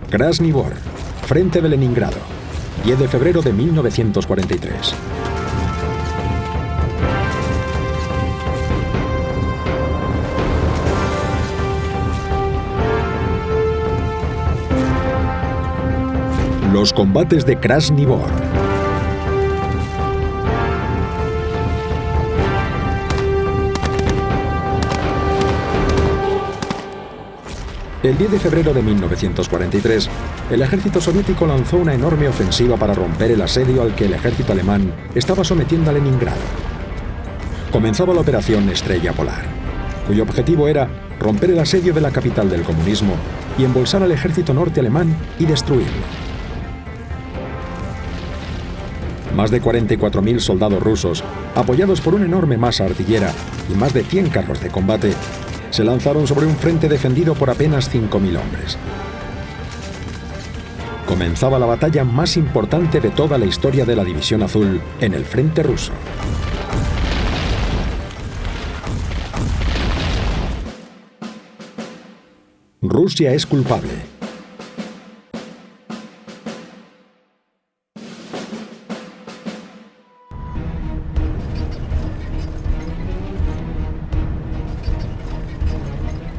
Krasny Bor, frente de Leningrado, 10 de febrero de 1943. Los combates de Krasny Bor. El 10 de febrero de 1943, el ejército soviético lanzó una enorme ofensiva para romper el asedio al que el ejército alemán estaba sometiendo a Leningrado. Comenzaba la operación Estrella Polar, cuyo objetivo era romper el asedio de la capital del comunismo y embolsar al ejército norte alemán y destruirlo. Más de 44.000 soldados rusos, apoyados por una enorme masa artillera y más de 100 carros de combate, se lanzaron sobre un frente defendido por apenas 5.000 hombres. Comenzaba la batalla más importante de toda la historia de la División Azul en el frente ruso. Rusia es culpable.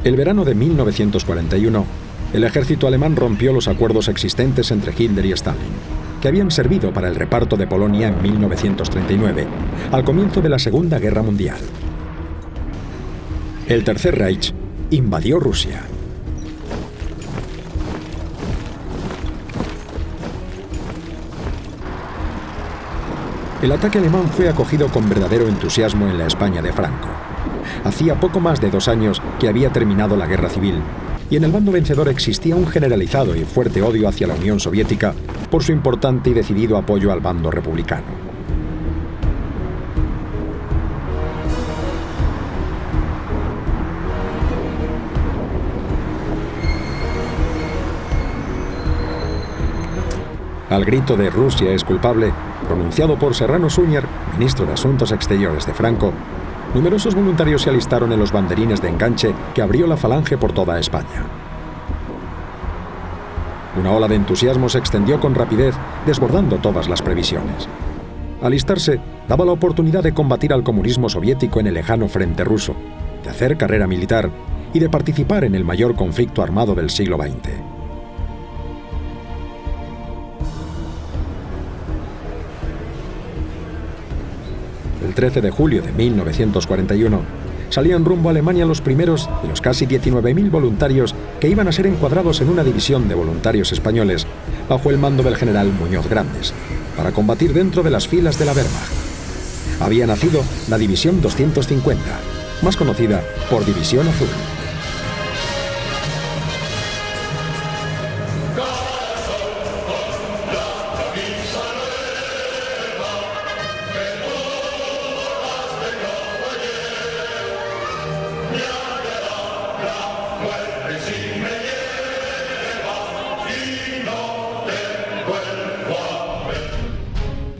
El verano de 1941, el ejército alemán rompió los acuerdos existentes entre Hitler y Stalin, que habían servido para el reparto de Polonia en 1939, al comienzo de la Segunda Guerra Mundial. El Tercer Reich invadió Rusia. El ataque alemán fue acogido con verdadero entusiasmo en la España de Franco. Hacía poco más de 2 años que había terminado la guerra civil, y en el bando vencedor existía un generalizado y fuerte odio hacia la Unión Soviética por su importante y decidido apoyo al bando republicano. Al grito de Rusia es culpable, pronunciado por Serrano Suñer, ministro de Asuntos Exteriores de Franco, numerosos voluntarios se alistaron en los banderines de enganche que abrió la Falange por toda España. Una ola de entusiasmo se extendió con rapidez, desbordando todas las previsiones. Alistarse daba la oportunidad de combatir al comunismo soviético en el lejano frente ruso, de hacer carrera militar y de participar en el mayor conflicto armado del siglo XX. El 13 de julio de 1941, salían rumbo a Alemania los primeros de los casi 19.000 voluntarios que iban a ser encuadrados en una división de voluntarios españoles bajo el mando del general Muñoz Grandes, para combatir dentro de las filas de la Wehrmacht. Había nacido la División 250, más conocida por División Azul.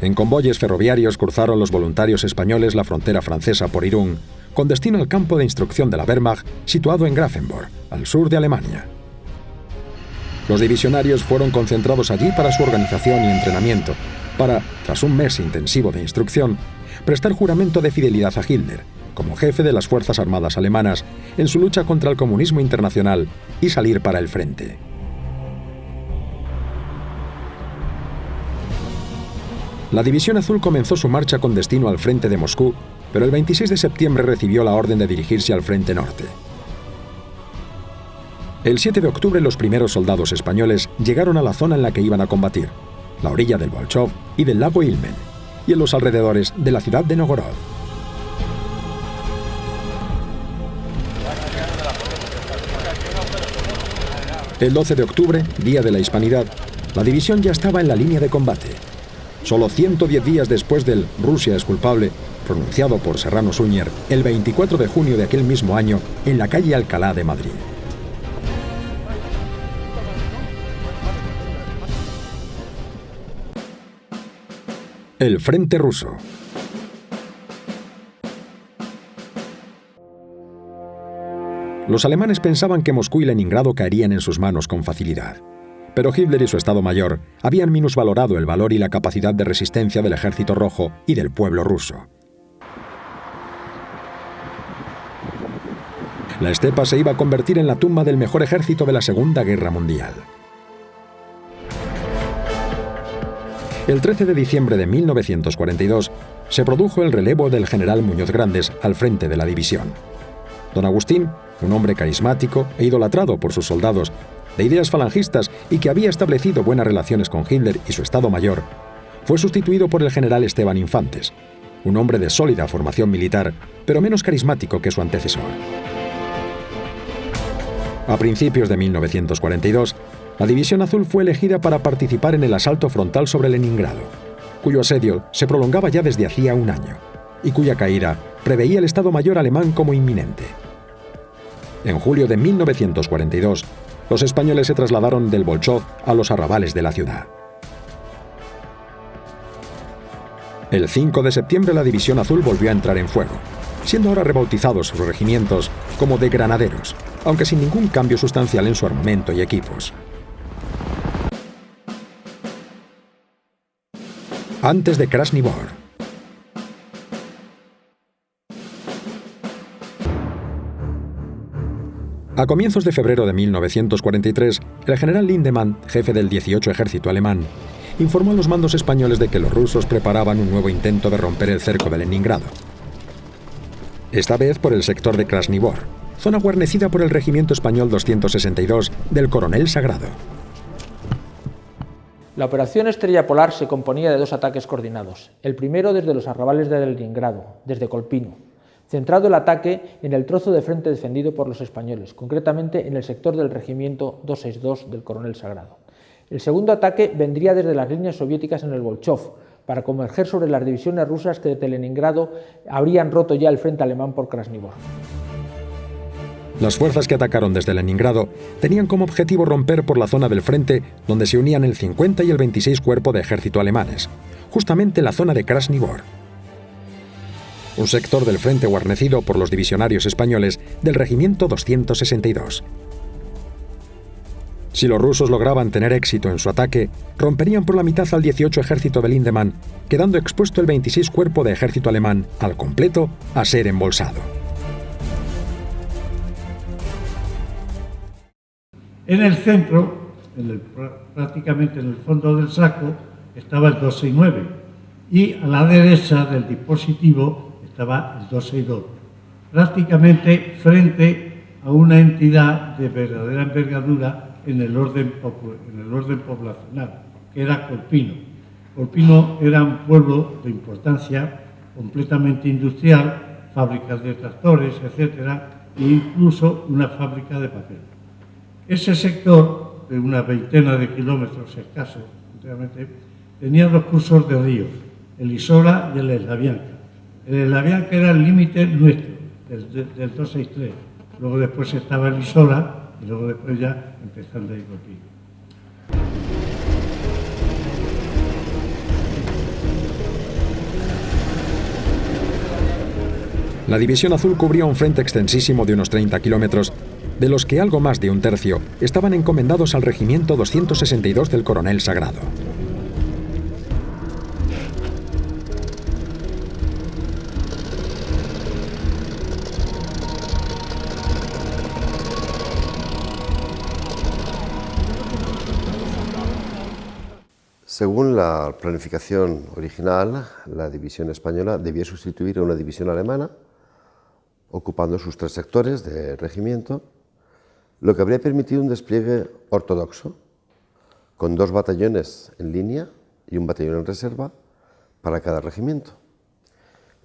En convoyes ferroviarios cruzaron los voluntarios españoles la frontera francesa por Irún, con destino al campo de instrucción de la Wehrmacht, situado en Grafenborn, al sur de Alemania. Los divisionarios fueron concentrados allí para su organización y entrenamiento, para, tras un mes intensivo de instrucción, prestar juramento de fidelidad a Hitler, como jefe de las Fuerzas Armadas alemanas, en su lucha contra el comunismo internacional y salir para el frente. La División Azul comenzó su marcha con destino al frente de Moscú, pero el 26 de septiembre recibió la orden de dirigirse al frente norte. El 7 de octubre los primeros soldados españoles llegaron a la zona en la que iban a combatir, la orilla del Volchov y del lago Ilmen, y en los alrededores de la ciudad de Novgorod. El 12 de octubre, día de la Hispanidad, la división ya estaba en la línea de combate. Solo 110 días después del Rusia es culpable, pronunciado por Serrano Suñer el 24 de junio de aquel mismo año en la calle Alcalá de Madrid. El Frente Ruso. Los alemanes pensaban que Moscú y Leningrado caerían en sus manos con facilidad. Pero Hitler y su Estado Mayor habían minusvalorado el valor y la capacidad de resistencia del Ejército Rojo y del pueblo ruso. La estepa se iba a convertir en la tumba del mejor ejército de la Segunda Guerra Mundial. El 13 de diciembre de 1942 se produjo el relevo del general Muñoz Grandes al frente de la división. Don Agustín, un hombre carismático e idolatrado por sus soldados, de ideas falangistas y que había establecido buenas relaciones con Hitler y su Estado Mayor, fue sustituido por el general Esteban Infantes, un hombre de sólida formación militar, pero menos carismático que su antecesor. A principios de 1942, la División Azul fue elegida para participar en el asalto frontal sobre Leningrado, cuyo asedio se prolongaba ya desde hacía un año, y cuya caída preveía el Estado Mayor alemán como inminente. En julio de 1942, los españoles se trasladaron del Bolchov a los arrabales de la ciudad. El 5 de septiembre la División Azul volvió a entrar en fuego, siendo ahora rebautizados sus regimientos como de granaderos, aunque sin ningún cambio sustancial en su armamento y equipos. Antes de Krasny Bor. A comienzos de febrero de 1943, el general Lindemann, jefe del 18 Ejército alemán, informó a los mandos españoles de que los rusos preparaban un nuevo intento de romper el cerco de Leningrado. Esta vez por el sector de Krasny Bor, zona guarnecida por el Regimiento Español 262 del Coronel Sagrado. La operación Estrella Polar se componía de dos ataques coordinados, el primero desde los arrabales de Leningrado, desde Kolpino, centrado el ataque en el trozo de frente defendido por los españoles, concretamente en el sector del Regimiento 262 del Coronel Sagrado. El segundo ataque vendría desde las líneas soviéticas en el Bolchov, para converger sobre las divisiones rusas que desde Leningrado habrían roto ya el frente alemán por Krasny Bor. Las fuerzas que atacaron desde Leningrado tenían como objetivo romper por la zona del frente donde se unían el 50 y el 26 Cuerpo de Ejército alemanes, justamente la zona de Krasny Bor, un sector del frente guarnecido por los divisionarios españoles del Regimiento 262. Si los rusos lograban tener éxito en su ataque, romperían por la mitad al 18 Ejército de Lindemann, quedando expuesto el 26 Cuerpo de Ejército alemán, al completo, a ser embolsado. En el centro, prácticamente en el fondo del saco, estaba el 269 y a la derecha del dispositivo estaba el 262, prácticamente frente a una entidad de verdadera envergadura en el orden poblacional, que era Kolpino. Kolpino era un pueblo de importancia completamente industrial, fábricas de tractores, etcétera, e incluso una fábrica de papel. Ese sector, de una veintena de kilómetros escasos, tenía dos cursos de ríos, el Isora y el Eslavianca. El Eslavianca era el límite nuestro, del 263. Luego después estaba el Isora, y luego después ya empezando ahí contigo. La División Azul cubría un frente extensísimo de unos 30 kilómetros, de los que algo más de un tercio estaban encomendados al Regimiento 262 del Coronel Sagrado. Según la planificación original, la división española debía sustituir a una división alemana, ocupando sus tres sectores de regimiento, lo que habría permitido un despliegue ortodoxo, con 2 batallones en línea y un batallón en reserva para cada regimiento.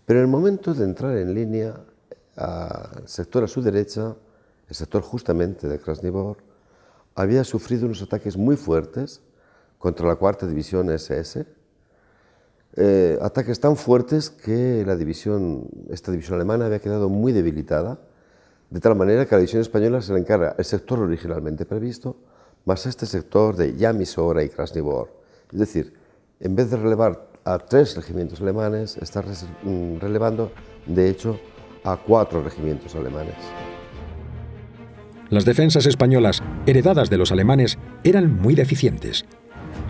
Pero en el momento de entrar en línea, el sector a su derecha, el sector justamente de Krasny Bor, había sufrido unos ataques muy fuertes contra la 4ª División SS, ataques tan fuertes que esta división alemana había quedado muy debilitada, de tal manera que a la división española se le encarga el sector originalmente previsto, más este sector de Yamisora y Krasny Bor. Es decir, en vez de relevar a 3 regimientos alemanes, está relevando, de hecho, a 4 regimientos alemanes. Las defensas españolas, heredadas de los alemanes, eran muy deficientes.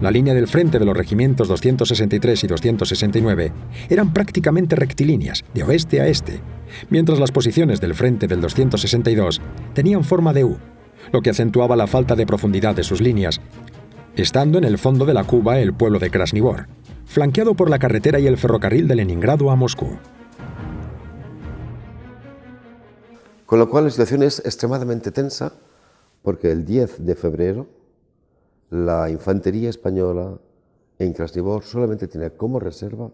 La línea del frente de los regimientos 263 y 269 eran prácticamente rectilíneas, de oeste a este, mientras las posiciones del frente del 262 tenían forma de U, lo que acentuaba la falta de profundidad de sus líneas, estando en el fondo de la cuba el pueblo de Krasnivor, flanqueado por la carretera y el ferrocarril de Leningrado a Moscú. Con lo cual la situación es extremadamente tensa, porque el 10 de febrero la infantería española en Krasnivor solamente tiene como reserva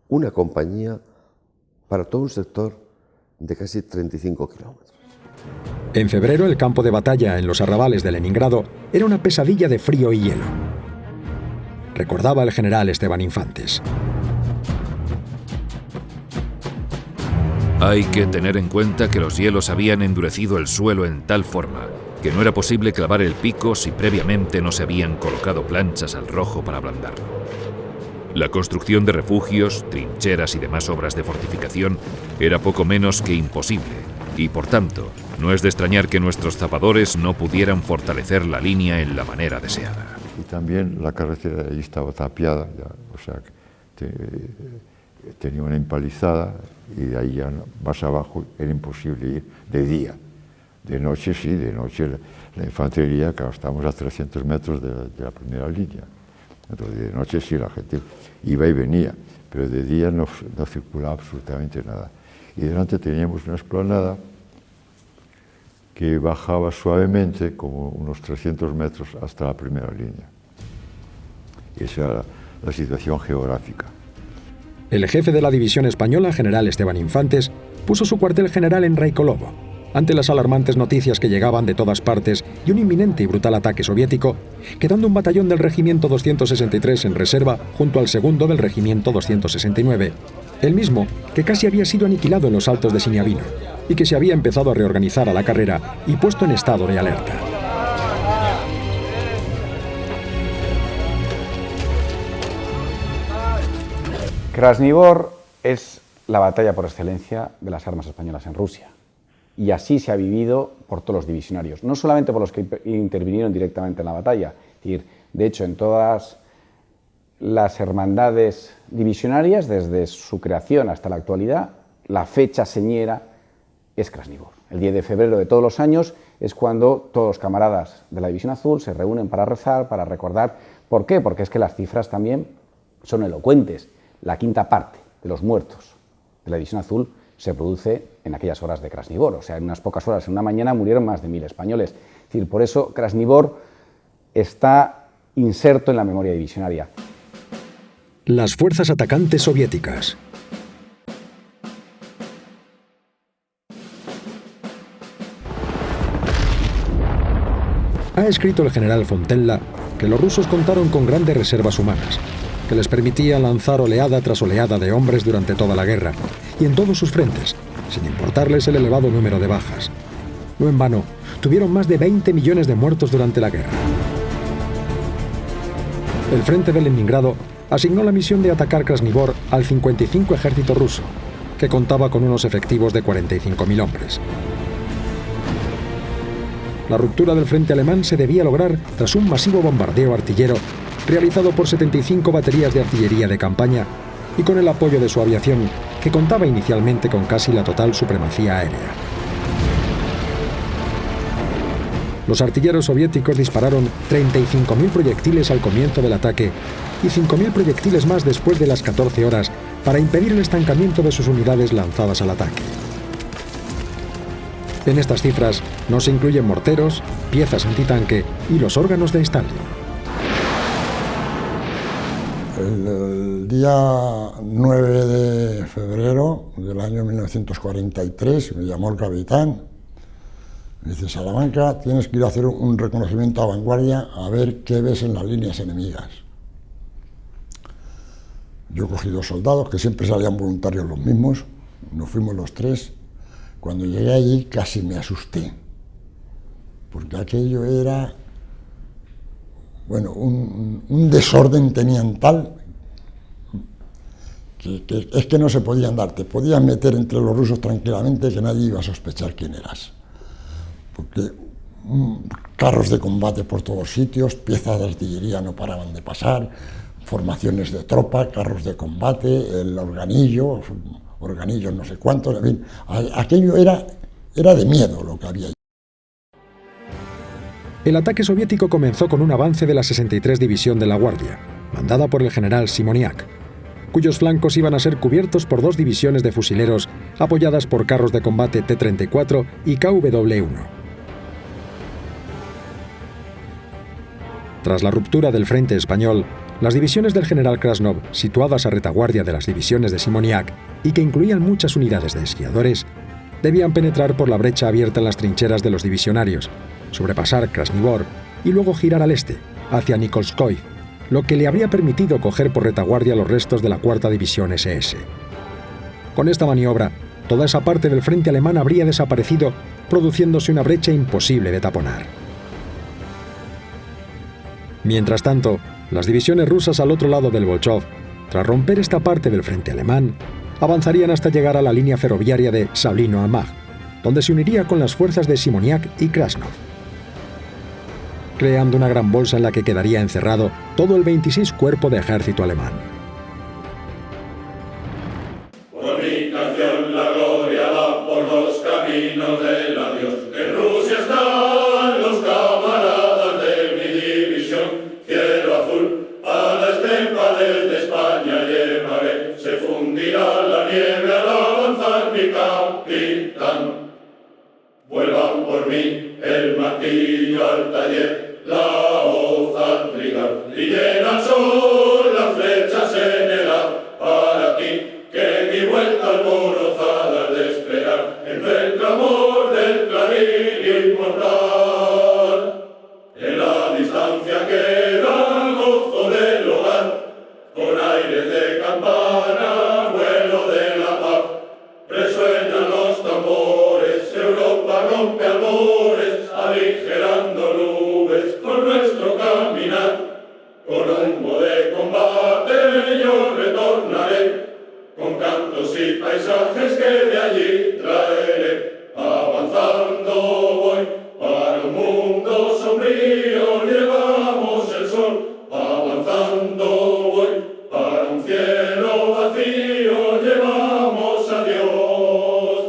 una compañía para todo un sector de casi 35 kilómetros. En febrero, el campo de batalla en los arrabales de Leningrado era una pesadilla de frío y hielo. Recordaba el general Esteban Infantes. Hay que tener en cuenta que los hielos habían endurecido el suelo en tal forma que no era posible clavar el pico si previamente no se habían colocado planchas al rojo para ablandarlo. La construcción de refugios, trincheras y demás obras de fortificación era poco menos que imposible, y por tanto, no es de extrañar que nuestros zapadores no pudieran fortalecer la línea en la manera deseada. Y también la carretera allí estaba tapiada, ya, o sea, tenía una empalizada y de ahí ya más abajo era imposible ir de día. De noche sí, de noche la infantería, claro, estábamos a 300 metros de la primera línea. Entonces de noche sí la gente iba y venía, pero de día no circulaba absolutamente nada. Y delante teníamos una explanada que bajaba suavemente como unos 300 metros hasta la primera línea. Y esa era la situación geográfica. El jefe de la división española, general Esteban Infantes, puso su cuartel general en Raikolovo, ante las alarmantes noticias que llegaban de todas partes y un inminente y brutal ataque soviético, quedando un batallón del regimiento 263 en reserva junto al segundo del regimiento 269, el mismo que casi había sido aniquilado en los altos de Siniavino y que se había empezado a reorganizar a la carrera y puesto en estado de alerta. Krasnivor es la batalla por excelencia de las armas españolas en Rusia. Y así se ha vivido por todos los divisionarios, no solamente por los que intervinieron directamente en la batalla. Es decir, de hecho, en todas las hermandades divisionarias, desde su creación hasta la actualidad, la fecha señera es Krasnivor. El 10 de febrero de todos los años es cuando todos los camaradas de la División Azul se reúnen para rezar, para recordar. ¿Por qué? Porque es que las cifras también son elocuentes. La quinta parte de los muertos de la División Azul se produce en aquellas horas de Krasnivor, o sea, en unas pocas horas, en una mañana murieron más de 1000 españoles. Es decir, por eso Krasnivor está inserto en la memoria divisionaria. Las fuerzas atacantes soviéticas. Ha escrito el general Fontenla que los rusos contaron con grandes reservas humanas, que les permitía lanzar oleada tras oleada de hombres durante toda la guerra, y en todos sus frentes, sin importarles el elevado número de bajas. No en vano, tuvieron más de 20 millones de muertos durante la guerra. El frente de Leningrado asignó la misión de atacar Krasnivor al 55 ejército ruso, que contaba con unos efectivos de 45.000 hombres. La ruptura del frente alemán se debía lograr tras un masivo bombardeo artillero realizado por 75 baterías de artillería de campaña y con el apoyo de su aviación, que contaba inicialmente con casi la total supremacía aérea. Los artilleros soviéticos dispararon 35.000 proyectiles al comienzo del ataque y 5.000 proyectiles más después de las 14 horas para impedir el estancamiento de sus unidades lanzadas al ataque. En estas cifras no se incluyen morteros, piezas antitanque y los órganos de Stalin. El día 9 de febrero del año 1943 me llamó el capitán, me dice: Salamanca, tienes que ir a hacer un reconocimiento a vanguardia a ver qué ves en las líneas enemigas. Yo cogí 2 soldados, que siempre salían voluntarios los mismos, nos fuimos los 3. Cuando llegué allí casi me asusté, porque aquello era, bueno, un desorden tenían tal que es que no se podían dar. Te podían meter entre los rusos tranquilamente, que nadie iba a sospechar quién eras, porque carros de combate por todos sitios, piezas de artillería no paraban de pasar, formaciones de tropa, carros de combate, el organillo no sé cuántos, en fin, aquello era de miedo lo que había. El ataque soviético comenzó con un avance de la 63 División de la Guardia, mandada por el general Simoniak, cuyos flancos iban a ser cubiertos por 2 divisiones de fusileros apoyadas por carros de combate T-34 y KW-1. Tras la ruptura del frente español, las divisiones del general Krasnov, situadas a retaguardia de las divisiones de Simoniak y que incluían muchas unidades de esquiadores, debían penetrar por la brecha abierta en las trincheras de los divisionarios, sobrepasar Krasnivor y luego girar al este, hacia Nikolskoye, lo que le habría permitido coger por retaguardia los restos de la 4ª División SS. Con esta maniobra, toda esa parte del frente alemán habría desaparecido, produciéndose una brecha imposible de taponar. Mientras tanto, las divisiones rusas al otro lado del Volchov, tras romper esta parte del frente alemán, avanzarían hasta llegar a la línea ferroviaria de Sablino-Almagh, donde se uniría con las fuerzas de Simoniak y Krasnov, creando una gran bolsa en la que quedaría encerrado todo el 26 Cuerpo de Ejército alemán. Por mi canción la gloria va por los caminos del adiós. En Rusia están los camaradas de mi división. Cielo azul a la estepa desde España llevaré. Se fundirá la nieve al avanzar mi capitán. Vuelvan por mí el martillo al taller, la hoz al trigal, y llenan sol las flechas en el ar, para ti, que mi vuelta alborozada de esperar, entre el clamor del clarín inmortal. En la distancia queda el gozo del hogar, con aires de campana, vuelo de la paz, resuenan los tambores, Europa rompe albores, aligerando nubes con nuestro caminar. Con humo de combate yo retornaré, con cantos y paisajes que de allí traeré. Avanzando voy para un mundo sombrío, llevamos el sol. Avanzando voy para un cielo vacío, llevamos a Dios.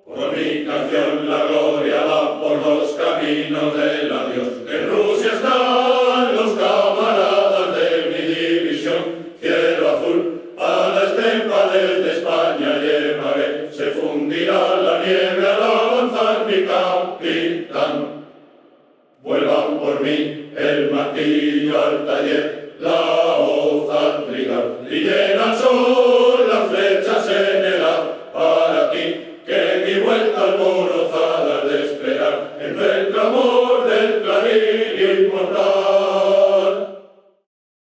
Por mi canción la gloria va por los caminos del adiós. En Rusia están los camaradas de mi división. Cielo azul a la estepa desde España llevaré. Se fundirá la nieve al avanzar mi capitán. Vuelvan por mí el martillo al taller, la hoz al trigal, y llenan sol las flechas en el ar, para ti, que mi vuelta alborozada de esperar, entre el clamor del clarín inmortal.